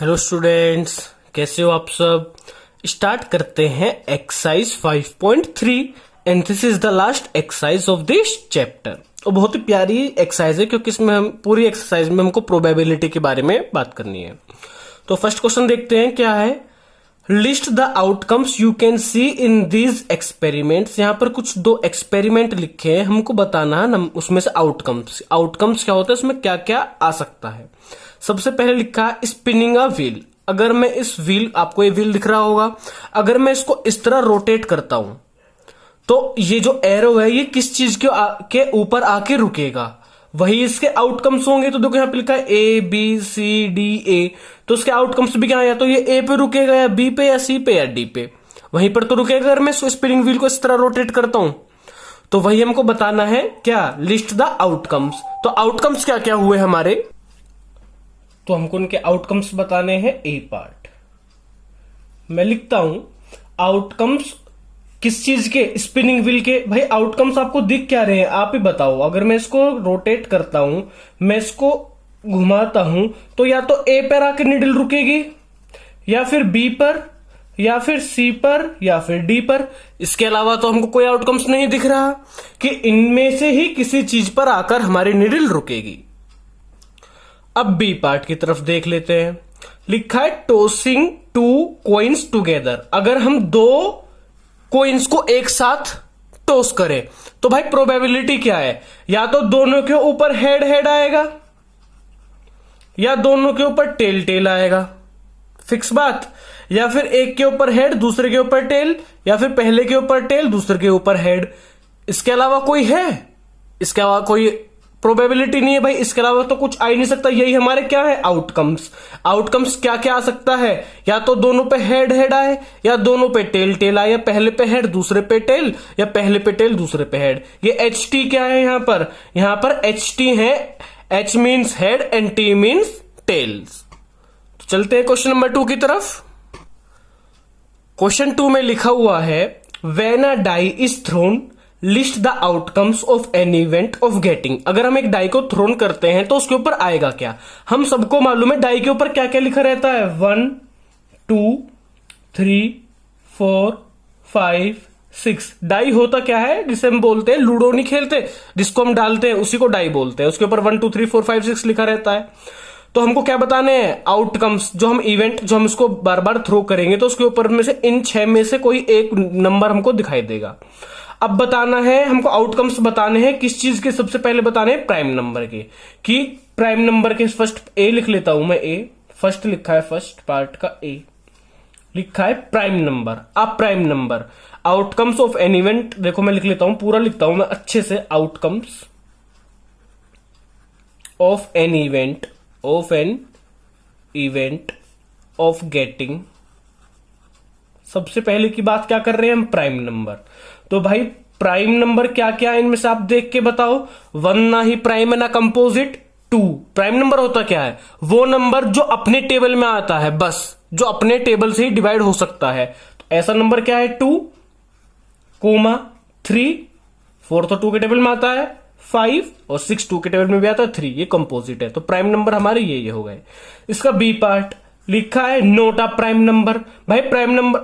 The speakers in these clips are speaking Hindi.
हेलो स्टूडेंट्स, कैसे हो आप सब। स्टार्ट करते हैं exercise 5.3 and this is the last exercise of this chapter. और बहुत ही प्यारी एक्सरसाइज है क्योंकि इसमें हम पूरी एक्सरसाइज में हमको प्रोबेबिलिटी के बारे में बात करनी है। तो फर्स्ट क्वेश्चन देखते हैं क्या है। List the outcomes you can see in these experiments. यहां पर कुछ दो एक्सपेरिमेंट लिखे हैं, हमको बताना है उसमें से आउटकम्स क्या होता है, उसमें क्या क्या आ सकता है। सबसे पहले लिखा है स्पिनिंग अ व्हील। अगर मैं इस व्हील, आपको ये व्हील दिख रहा होगा, अगर मैं इसको इस तरह रोटेट करता हूं तो ये जो एरो है ये किस चीज के ऊपर आके रुकेगा, वही इसके आउटकम्स होंगे। तो देखो यहाँ पे लिखा है A B C D A, तो इसके आउटकम्स भी क्या है, या तो ये ए पे रुकेगा या बी पे या सी पे या डी पे, वहीं पर तो रुकेगा। अगर मैं स्पिनिंग व्हील को इस तरह रोटेट करता हूं तो वही हमको बताना है क्या, लिस्ट द आउटकम्स। तो आउटकम्स क्या क्या हुए हमारे, तो हमको उनके आउटकम्स बताने हैं। ए पार्ट मैं लिखता हूं आउटकम्स किस चीज के, स्पिनिंग व्हील के। भाई आउटकम्स आपको दिख क्या रहे हैं, आप ही बताओ। अगर मैं इसको रोटेट करता हूं, मैं इसको घुमाता हूं, तो या तो ए पर आके निडल रुकेगी, या फिर बी पर, या फिर सी पर, या फिर डी पर। इसके अलावा तो हमको कोई आउटकम्स नहीं दिख रहा कि इनमें से ही किसी चीज पर आकर हमारी निडल रुकेगी। अब बी पार्ट की तरफ देख लेते हैं। लिखा है टॉसिंग टू कॉइन्स टुगेदर। अगर हम दो कॉइन्स को एक साथ टॉस करें तो भाई प्रोबेबिलिटी क्या है, या तो दोनों के ऊपर हेड हेड आएगा या दोनों के ऊपर टेल टेल आएगा, फिक्स बात। या फिर एक के ऊपर हेड दूसरे के ऊपर टेल, या फिर पहले के ऊपर टेल दूसरे के ऊपर हेड। इसके अलावा कोई है, इसके अलावा कोई प्रोबेबिलिटी नहीं है भाई। इसके अलावा तो कुछ आ ही नहीं सकता। यही हमारे क्या है, आउटकम्स। आउटकम्स क्या क्या आ सकता है, या तो दोनों पे हेड हेड आए, या दोनों पे टेल टेल आए, या पहले पे हेड दूसरे पे टेल, या पहले पे टेल दूसरे पे हेड। ये एच टी क्या है यहां पर एच टी है। H means head and T means tails. तो चलते हैं क्वेश्चन नंबर 2 की तरफ। क्वेश्चन 2 में लिखा हुआ है when a die is thrown list the outcomes of an event of getting. अगर हम एक डाई को थ्रोन करते हैं तो उसके ऊपर आएगा क्या। हम सबको मालूम है डाई के ऊपर क्या क्या लिखा रहता है, 1 2 3 4 5 6। डाई होता क्या है, जिसे हम बोलते हैं, लूडो नहीं खेलते जिसको हम डालते हैं उसी को डाई बोलते हैं। उसके ऊपर 1 2 3 4 5 6 लिखा रहता है। तो हमको क्या बताने हैं, आउटकम्स। जो हम इवेंट, जो हम इसको बार बार थ्रो करेंगे तो उसके ऊपर में से इन 6 में से कोई एक नंबर हमको दिखाई देगा। अब बताना है हमको, आउटकम्स बताने हैं किस चीज के। सबसे पहले बताने हैं प्राइम नंबर के, कि प्राइम नंबर के फर्स्ट ए लिख लेता हूं मैं। ए फर्स्ट लिखा है, फर्स्ट पार्ट का ए लिखा है प्राइम नंबर। अब prime number, outcomes of an event. देखो मैं लिख लेता हूं, पूरा लिखता हूं मैं अच्छे से। Outcomes of an event of getting. सबसे पहले की बात क्या कर रहे हैं हम, प्राइम नंबर। तो भाई प्राइम नंबर क्या क्या है इनमें से आप देख के बताओ। 1 ना ही प्राइम है ना कंपोजिट। 2 प्राइम नंबर होता क्या है, वो नंबर जो अपने टेबल में आता है, बस जो अपने टेबल से ही डिवाइड हो सकता है। तो ऐसा नंबर क्या है, 2 3। 4 तो 2 के टेबल में आता है, 5 और 6 2 के टेबल में भी आता है, 3। ये कंपोजिट है। तो प्राइम नंबर हमारे ये हो गए। इसका बी पार्ट लिखा है नोट अ प्राइम नंबर। भाई प्राइम नंबर,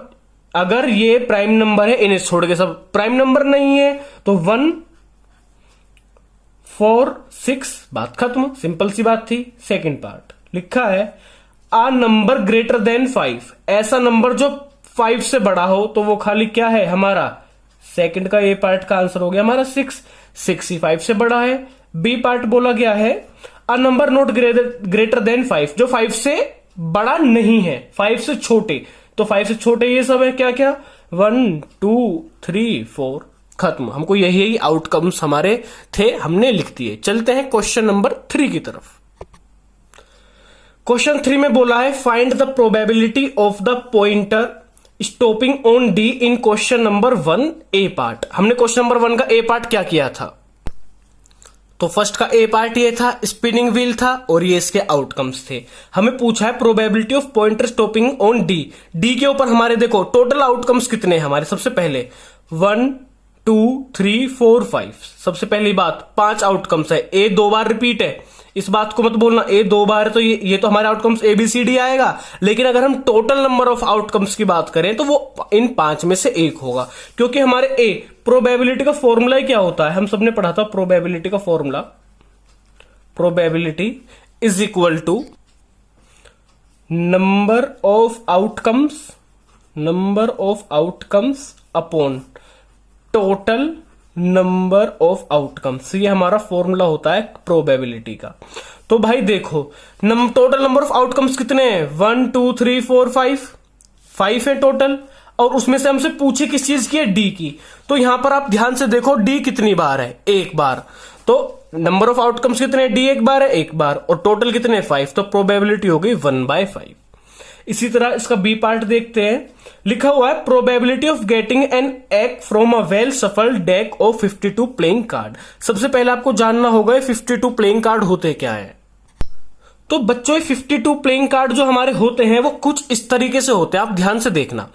अगर ये प्राइम नंबर है, इन्हें छोड़ के सब प्राइम नंबर नहीं है, तो 1 4 6 बात खत्म, सिंपल सी बात थी। सेकंड पार्ट लिखा है आ नंबर ग्रेटर देन 5। ऐसा नंबर जो 5 से बड़ा हो, तो वो खाली क्या है हमारा, सेकंड का ए पार्ट का आंसर हो गया हमारा 6। 6 ही 5 से बड़ा है। बी पार्ट बोला गया है a number not greater than 5, जो 5 से बड़ा नहीं है, 5 से छोटे। तो 5 से छोटे ये सब है क्या क्या, 1 2 3 4 खत्म। हमको यही आउटकम्स हमारे थे, हमने लिख दिए। चलते हैं क्वेश्चन नंबर 3 की तरफ। क्वेश्चन 3 में बोला है find the probability of the pointer stopping on D in question number 1 A part. हमने क्वेश्चन नंबर 1 का ए पार्ट क्या किया था, तो फर्स्ट का ए पार्ट ये था, स्पिनिंग व्हील था, और ये इसके आउटकम्स थे। हमें पूछा है probability of pointer stopping on D. D के ऊपर हमारे देखो टोटल आउटकम्स कितने हैं हमारे। सबसे पहले 1 2 3 4 5। सबसे पहली बात 5 आउटकम्स है, ए 2 बार रिपीट है, इस बात को मत बोलना ए 2 बार है तो ये तो हमारे आउटकम्स ABCD आएगा। लेकिन अगर हम टोटल नंबर ऑफ आउटकम्स की बात करें तो वो इन 5 में से एक होगा, क्योंकि हमारे ए प्रोबेबिलिटी का फॉर्मूला क्या होता है, हम सबने पढ़ा था प्रोबेबिलिटी का formula, probability is equal to number of outcomes upon total number of outcomes. ये हमारा फॉर्मूला होता है प्रोबेबिलिटी का। तो भाई देखो टोटल नंबर ऑफ आउटकम्स कितने हैं, 1 2 3 4 5 है टोटल, और उसमें से हमसे पूछे किस चीज की है, डी की। तो यहां पर आप ध्यान से देखो डी कितनी बार है, एक बार। तो नंबर ऑफ आउटकम्स कितने, डी एक बार है, एक बार, और टोटल कितने 5, तो प्रोबेबिलिटी हो गई 1/5। इसी तरह इसका बी पार्ट देखते हैं, लिखा हुआ है probability of getting an egg from a well shuffled deck of 52 playing card. सबसे पहले आपको जानना होगा 52 प्लेइंग कार्ड होते क्या है। तो बच्चों 52 प्लेइंग कार्ड जो हमारे होते हैं वो कुछ इस तरीके से होते हैं, आप ध्यान से देखना।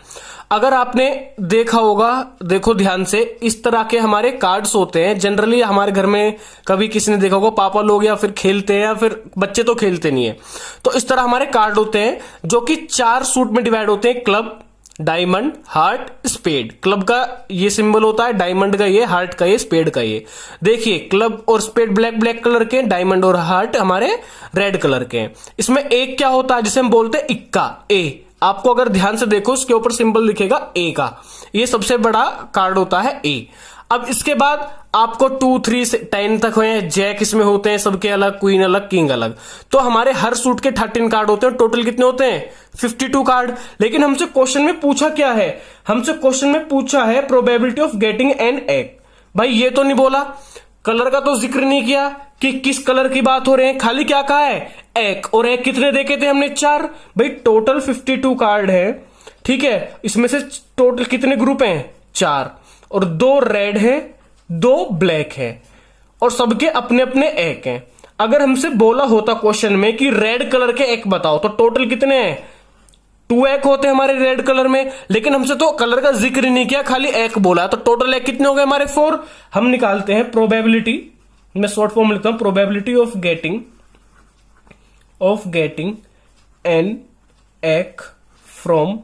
अगर आपने देखा होगा, देखो ध्यान से, इस तरह के हमारे कार्ड्स होते हैं। जनरली हमारे घर में कभी किसी ने देखा होगा, पापा लोग या फिर खेलते हैं, या फिर बच्चे तो खेलते नहीं है। तो इस तरह हमारे कार्ड होते हैं जो कि 4 सूट में डिवाइड होते हैं, club, diamond, heart, spade. Club का ये सिंबल होता है, डायमंड का ये, हार्ट का ये, स्पेड का ये। देखिए क्लब और स्पेड ब्लैक कलर के, डायमंड और हार्ट हमारे रेड कलर के हैं। इसमें एक क्या होता है जिसे हम बोलते हैं इक्का, ए। आपको अगर ध्यान से देखो उसके ऊपर सिंबल दिखेगा ए का, ये सबसे बड़ा कार्ड होता है ए। अब इसके बाद आपको 2 3 से 10 तक हुए, जैक इसमें होते हैं सबके अलग, क्वीन अलग, किंग अलग। तो हमारे हर सूट के 13 कार्ड होते हैं, टोटल कितने होते हैं 52 कार्ड। लेकिन हमसे क्वेश्चन में पूछा क्या है, हमसे क्वेश्चन में पूछा है probability of getting an egg. भाई ये तो नहीं बोला, कलर का तो जिक्र नहीं किया कि किस कलर की बात हो रही है, खाली क्या कहा है एग। और एग कितने देखे थे हमने, 4। भाई टोटल 52 कार्ड है, ठीक है। इसमें से टोटल कितने ग्रुप हैं, 4, और 2 रेड है, 2 ब्लैक है, और सबके अपने अपने एग हैं। अगर हमसे बोला होता क्वेश्चन में कि रेड कलर के एग बताओ, तो टोटल कितने हैं, 2 एग होते हैं हमारे रेड कलर में। लेकिन हमसे तो कलर का जिक्र नहीं किया, खाली एग बोला, तो टोटल एग कितने हो गए हमारे 4। हम निकालते हैं प्रोबेबिलिटी, मैं शॉर्ट फॉर्म लिखता हूं, probability of getting an egg from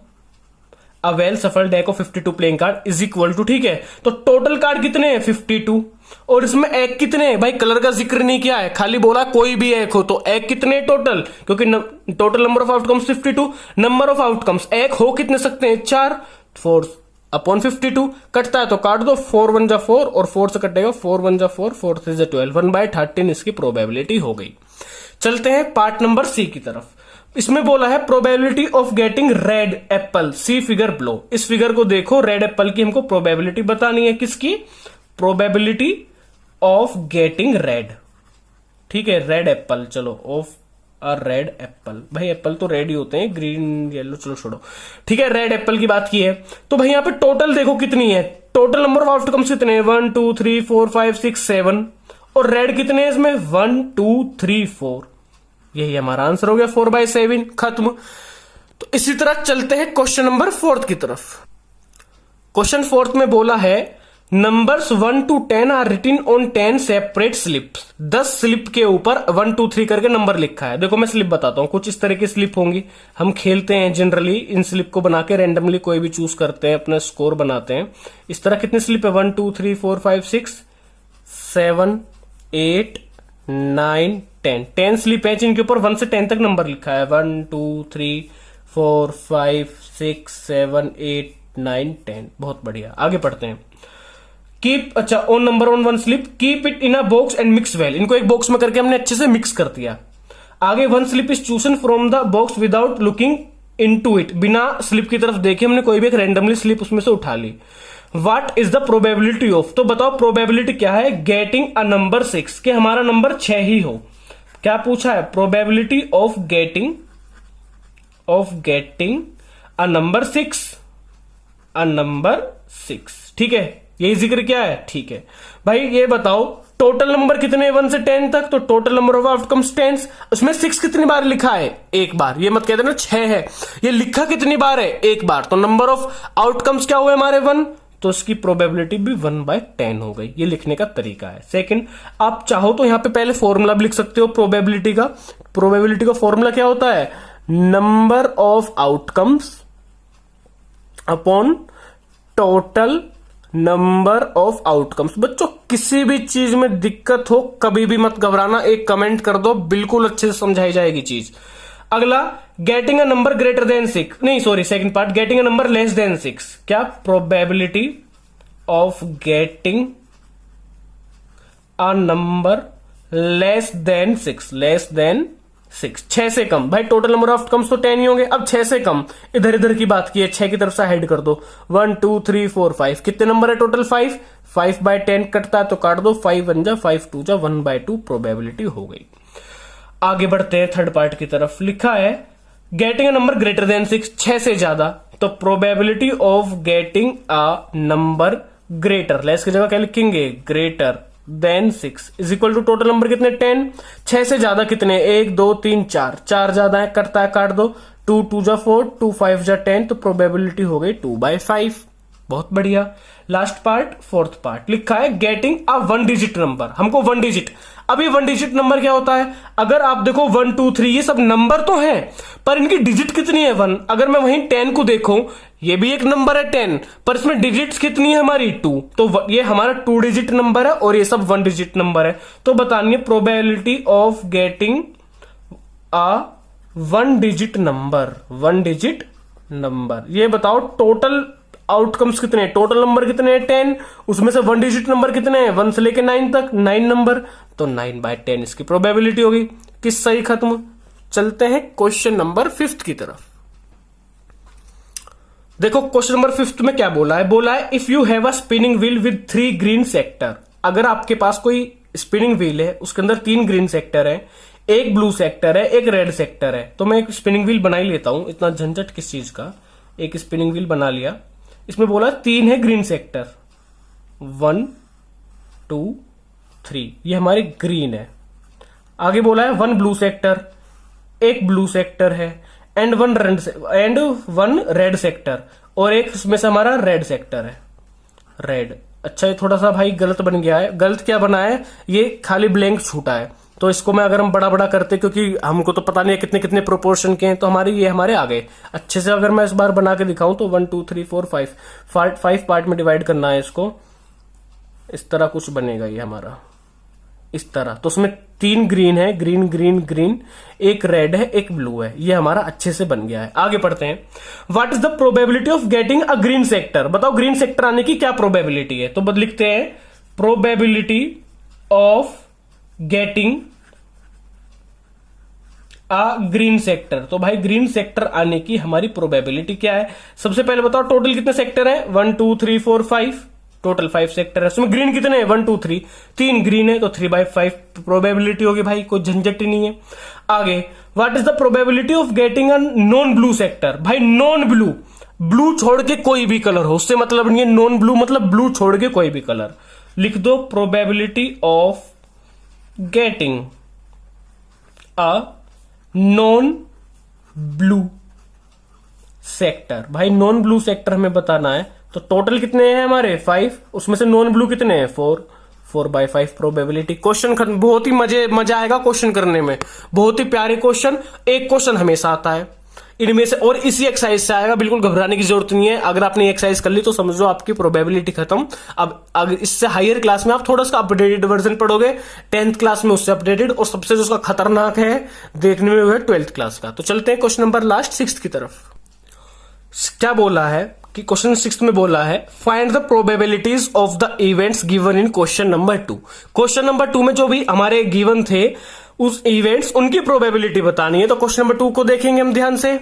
a well shuffled deck of 52 playing card is equal to, ठीक है। तो टोटल कार्ड कितने हैं 52, और इसमें एग कितने हैं, भाई कलर का जिक्र नहीं किया है, खाली बोला कोई भी एग हो। तो एग कितने टोटल, क्योंकि total number of outcomes 52, number of outcomes egg हो कितने सकते हैं 4, 4 अपॉन 52 कटता है तो काट दो, 4 1 जा 4, और 4 से कटेगा 4 1 जा 4, 4 3 जा 12, 1/13 इसकी प्रोबेबिलिटी हो गई। चलते हैं पार्ट नंबर सी की तरफ। इसमें बोला है probability of getting red apple, see figure below. इस फिगर को देखो, रेड एप्पल की हमको प्रोबेबिलिटी बतानी है, किसकी, प्रोबेबिलिटी ऑफ गेटिंग रेड, ठीक है, रेड एप्पल। चलो ऑफ अ रेड एप्पल, भाई एप्पल तो रेड ही होते हैं, ग्रीन येलो चलो छोड़ो, ठीक है। रेड एप्पल की बात की है, तो भाई यहां पे टोटल देखो कितनी है, टोटल नंबर ऑफ आउटकम्स कितने हैं, 1 2 3 4 5 6 7, और रेड कितने हैं इसमें 1 2 3 4। यही हमारा आंसर हो गया 4/7, खत्म। तो इसी तरह चलते हैं क्वेश्चन नंबर 4 की तरफ। क्वेश्चन 4 में बोला है numbers 1 to 10 are written on 10 separate slips. 10 slip के ऊपर 1 2 3 करके नंबर लिखा है। देखो मैं स्लिप बताता हूं, कुछ इस तरह की स्लिप होंगी, हम खेलते हैं जनरली इन स्लिप को बना के रैंडमली कोई भी चूज करते हैं, अपना स्कोर बनाते हैं। इस तरह कितनी स्लिप है, 1 2 3 4 5 6 7 8 9 10, 10 स्लिप है जिनके ऊपर 1 से 10 तक नंबर लिखा है, 1 2 3 4 5 6 7 8 9 10। बहुत बढ़िया, आगे पढ़ते हैं। कीप, अच्छा, on number on 1 slip, keep it in a box and mix well. इनको एक बॉक्स में करके हमने अच्छे से मिक्स कर दिया। आगे 1 slip is chosen from the box without looking into it, बिना स्लिप की तरफ देखे हमने कोई भी एक रैंडमली स्लिप उसमें से उठा ली। What is the probability of, तो बताओ प्रोबेबिलिटी क्या है, गेटिंग अ नंबर 6, कि हमारा नंबर 6 ही हो। क्या पूछा है, probability of getting a number 6, ठीक है, यही जिक्र क्या है, ठीक है। भाई ये बताओ टोटल नंबर कितने 1 से 10 तक, तो टोटल नंबर ऑफ आउटकम्स 10, उसमें 6 कितनी बार लिखा है, एक बार। ये मत कहते ना 6 है, ये लिखा कितनी बार है, एक बार। तो नंबर ऑफ आउटकम्स क्या हुए हमारे 1, तो इसकी प्रोबेबिलिटी भी 1/10 हो गई। ये लिखने का तरीका है। सेकंड, आप चाहो तो यहां पे पहले फॉर्मूला भी लिख सकते हो प्रोबेबिलिटी का। प्रोबेबिलिटी का फॉर्मूला क्या होता है? Number of outcomes upon total number of outcomes. बच्चों किसी भी चीज में दिक्कत हो कभी भी मत घबराना, एक कमेंट कर दो, बिल्कुल अच्छे से समझाई जाएगी चीज। अगला, getting a number greater than 6, नहीं sorry second part, getting a number less than 6। क्या? Probability of getting a number less than 6, less than 6, 6 से कम। भाई टोटल नंबर ऑफ आउटकम्स तो 10 ही होंगे। अब 6 से कम, इधर इधर की बात की है, 6 की तरफ से हेड कर दो। 1 2 3 4 5, कितने नंबर है टोटल? 5। 5/10 कटता है तो काट दो, 5 1 जा 5 2 जा 1/2 प्रोबेबिलिटी हो गई। आगे बढ़ते हैं थर्ड पार्ट की तरफ। लिखा है getting a number greater than 6, 6 से ज्यादा, तो probability of getting a number greater, less की जगह क्या लिखेंगे? Greater than 6 is equal to total number कितने? 10। 6 से ज्यादा कितने? 1 2 3 4, 4 ज्यादा है, कटता है, काट दो। 2 2 जा 4, 2 5 जा 10, तो प्रोबेबिलिटी हो गई 2/5। बहुत बढ़िया। लास्ट पार्ट, फोर्थ पार्ट, लिखा है गेटिंग अ 1 डिजिट नंबर। हमको 1 डिजिट, अब ये 1 डिजिट नंबर क्या होता है? अगर आप देखो 1 2 3 ये सब नंबर तो हैं, पर इनकी डिजिट कितनी है? 1। अगर मैं वहीं 10 को देखूं, ये भी एक नंबर है 10, पर इसमें डिजिट्स कितनी है हमारी? 2। तो ये हमारा 2 डिजिट नंबर है और ये सब 1 डिजिट नंबर है। तो बताइए probability of getting a 1 digit number, 1 digit number. ये बताओ टोटल आउटकम्स कितने? टोटल नंबर कितने हैं? 10। उसमें से 1 डिजिट नंबर कितने हैं? 1 से लेके 9 तक, 9 नंबर, तो 9/10 इसकी प्रोबेबिलिटी होगी। किस सही खत्म। चलते हैं क्वेश्चन नंबर 5 की तरफ। देखो क्वेश्चन नंबर 5 में क्या बोला है? बोला है if you have a spinning wheel with 3 green sector. अगर आपके पास कोई स्पिनिंग व्हील है, उसके अंदर 3 ग्रीन सेक्टर है, एक ब्लू सेक्टर है, एक रेड सेक्टर है, तो मैं एक स्पिनिंग व्हील बना ही लेता हूं, इतना झंझट किस चीज का। एक स्पिनिंग व्हील बना लिया। इसमें बोला 3 है ग्रीन सेक्टर, 1 2 3, ये हमारे ग्रीन है। आगे बोला है 1 ब्लू सेक्टर, एक ब्लू सेक्टर है, एंड 1 रेड सेक्टर, और एक इसमें से हमारा रेड सेक्टर है, रेड। अच्छा ये थोड़ा सा भाई गलत बन गया है। गलत क्या बना है? ये खाली ब्लैंक छूटा है, तो इसको मैं अगर हम बड़ा बड़ा करते, क्योंकि हमको तो पता नहीं है कितने कितने प्रोपोर्शन के हैं, तो ये हमारे आ गए अच्छे से। अगर मैं इस बार बना के दिखाऊं तो 1 2 3 4 5 पार्ट में डिवाइड करना है इसको, इस तरह कुछ बनेगा ये हमारा, इस तरह। तो उसमें 3 ग्रीन है, ग्रीन ग्रीन ग्रीन, एक रेड है, एक ब्लू है, ये हमारा अच्छे से बन गया है। आगे पढ़ते हैं। What is the probability of getting a green sector. बताओ ग्रीन सेक्टर आने की क्या प्रोबेबिलिटी है? तो लिखते हैं probability of getting a green sector. तो भाई ग्रीन सेक्टर आने की हमारी प्रोबेबिलिटी क्या है? सबसे पहले बताओ टोटल कितने सेक्टर है? 1 2 3 4 5, टोटल 5 सेक्टर है। उसमें ग्रीन कितने हैं? 1 2 3, 3 ग्रीन है, तो 3/5 प्रोबेबिलिटी होगी भाई, कोई झंझट ही नहीं है। आगे, what is the probability of getting a non blue sector. भाई नॉन ब्लू, ब्लू छोड़ के कोई भी कलर हो, उससे मतलब नहीं है नॉन ब्लू मतलब ब्लू छोड़ के कोई भी कलर। लिख दो probability of getting a non blue sector. भाई नॉन ब्लू सेक्टर हमें बताना है, तो टोटल कितने हैं हमारे? 5, उसमें से नॉन ब्लू कितने हैं? 4/5 प्रोबेबिलिटी। क्वेश्चन खत्म। बहुत ही मजा आएगा क्वेश्चन करने में, बहुत ही प्यारे क्वेश्चन। एक क्वेश्चन हमेशा आता है इनमें से, और इसी एक्सरसाइज से आएगा, बिल्कुल घबराने की जरूरत नहीं है। अगर आपने एक्सरसाइज कर ली तो समझो आपकी प्रोबेबिलिटी खत्म। अब अगर इससे हायर क्लास में आप थोड़ा सा अपडेटेड वर्जन पढ़ोगे, 10th क्लास में उससे अपडेटेड, और सबसे जो उसका खतरनाक है देखने में वो है 12th क्लास का। तो चलते हैं क्वेश्चन नंबर लास्ट 6th की तरफ। क्या बोला है कि क्वेश्चन 6 में बोला है find the probabilities of the events given in question number 2। Question number 2 में जो भी हमारे गिवन थे उस इवेंट्स, उनकी प्रोबेबिलिटी बतानी है। तो क्वेश्चन नंबर 2 को देखेंगे हम ध्यान से।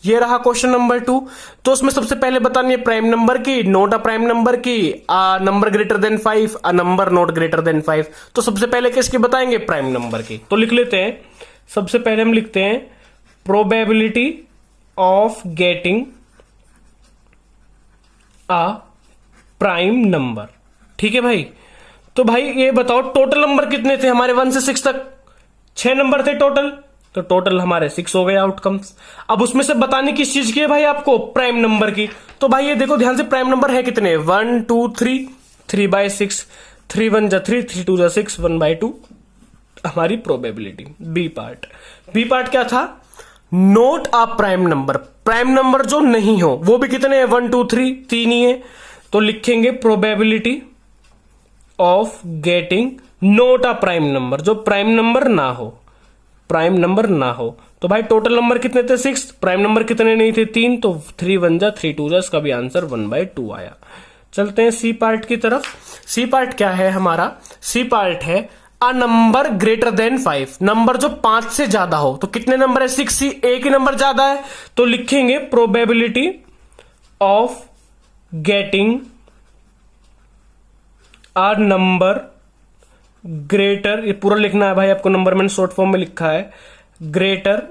ये रहा क्वेश्चन नंबर 2। तो उसमें सबसे पहले बतानी है प्राइम नंबर की, नोट अ प्राइम नंबर की, अ number greater then 5, a number not greater than 5। तो सबसे पहले किसकी बताएंगे? प्राइम नंबर की। तो लिख लेते हैं, सबसे पहले हम लिखते हैं probability of getting a prime number. ठीक है भाई। तो भाई ये बताओ टोटल नंबर कितने थे हमारे? 1 से 6 तक 6 नंबर थे टोटल। तो टोटल हमारे 6 हो गए आउटकम्स। अब उसमें से बताने किस चीज की है भाई आपको, प्राइम नंबर की। तो भाई ये देखो ध्यान से, प्राइम नंबर है कितने, 1 2 3, 3/6, 3 1 जा 3, 3 2 जा 6, 1/2 हमारी प्रोबेबिलिटी। बी पार्ट क्या था, note a prime number. Prime number जो नहीं हो वो भी कितने हैं, 1 2 3, 3 ही है। तो लिखेंगे probability of getting note a prime number, जो प्राइम नंबर ना हो, प्राइम नंबर ना हो। तो भाई टोटल नंबर कितने थे, 6, प्राइम नंबर कितने नहीं थे, 3, तो 3 1 जा 3 2 जा, इसका भी आंसर 1/2 आया। चलते हैं सी पार्ट की तरफ। सी पार्ट क्या है हमारा, सी पार्ट है अ नंबर ग्रेटर देन 5, नंबर जो 5 से ज्यादा हो। तो कितने नंबर है, 6 ही, एक ही नंबर ज्यादा है, तो लिखेंगे probability of getting a number greater, ये पूरा लिखना है भाई आपको, नंबर मैंने शॉर्ट फॉर्म में लिखा है, ग्रेटर,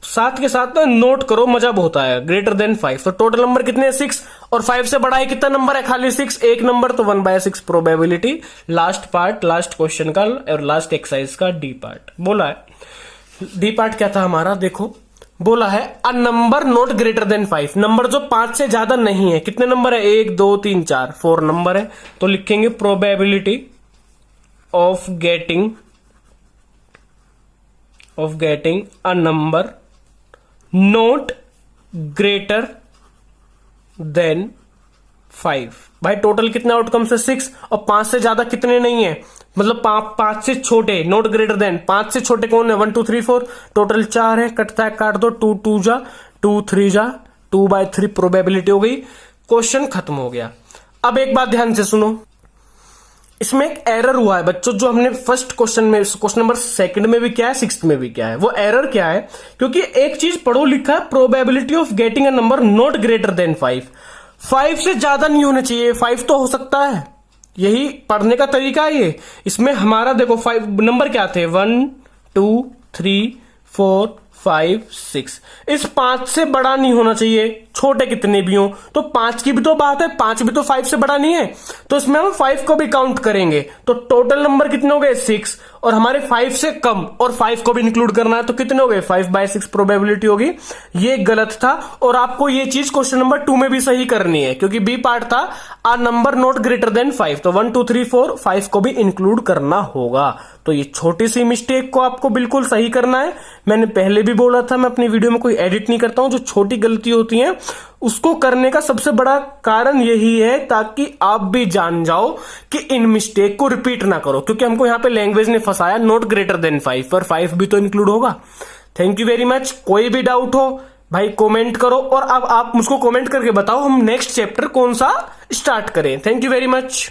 साथ के साथ ना नोट करो, मजा बहुत आया, ग्रेटर देन 5। तो टोटल नंबर कितने हैं, 6, और 5 से बड़ा है कितना नंबर है, खाली 6, एक नंबर, तो 1/6 probability. Last part, last question का और लास्ट एक्सरसाइज का डी पार्ट बोला है। डी पार्ट क्या था हमारा, देखो बोला है a number not greater than 5, number जो 5 से ज्यादा नहीं है। कितने नंबर है, 1 2 3 4, 4 नंबर है। तो लिखेंगे probability of getting a number not greater than 5। भाई टोटल कितने आउटकम्स है, 6, और 5 से ज्यादा कितने नहीं है, मतलब 5 से छोटे, नॉट ग्रेटर देन, 5 से छोटे कौन है, 1 2 3 4, टोटल 4 है, कटता है काट दो, 2 2 जा 2 3 जा 2/3 प्रोबेबिलिटी हो गई। क्वेश्चन खत्म हो गया। अब एक बात ध्यान से सुनो, इसमें एक एरर हुआ है बच्चों, जो हमने फर्स्ट क्वेश्चन में, क्वेश्चन नंबर 2 में भी क्या है, 6 में भी क्या है। वो एरर क्या है, क्योंकि एक चीज पढ़ो, लिखा है probability of getting a number not greater than 5, 5 से ज्यादा नहीं होना चाहिए, 5 तो हो सकता है, यही पढ़ने का तरीका है ये। इसमें हमारा देखो 5 नंबर क्या थे, 1 2 3 4 5 6, इस 5 से बड़ा नहीं होना चाहिए, छोटे कितने भी हो। तो 5 की भी तो बात है, 5 भी तो 5 से बड़ा नहीं है, तो इसमें हम 5 को भी काउंट करेंगे। तो टोटल नंबर कितने हो गए, 6, और हमारे 5 से कम और 5 को भी इंक्लूड करना है, तो कितने हो गए, 5/6 प्रोबेबिलिटी होगी। ये गलत था, और आपको ये चीज क्वेश्चन नंबर 2 में भी सही करनी है, क्योंकि बी पार्ट था a number not greater than 5, तो 1 2 3 4 5 को भी इंक्लूड करना होगा। तो ये छोटी सी मिस्टेक को आपको बिल्कुल सही करना है। मैंने पहले भी बोला था, मैं अपनी वीडियो में कोई एडिट नहीं करता हूं, जो छोटी गलती होती है उसको करने का सबसे बड़ा कारण यही है, ताकि आप भी जान जाओ कि इन मिस्टेक को रिपीट ना करो, क्योंकि हमको यहां पे लैंग्वेज ने फंसाया, नॉट ग्रेटर देन 5, पर 5 भी तो इंक्लूड होगा। Thank you very much. कोई भी डाउट हो भाई कमेंट करो, और अब आप मुझको कमेंट करके बताओ हम नेक्स्ट चैप्टर कौन सा स्टार्ट करें। Thank you very much.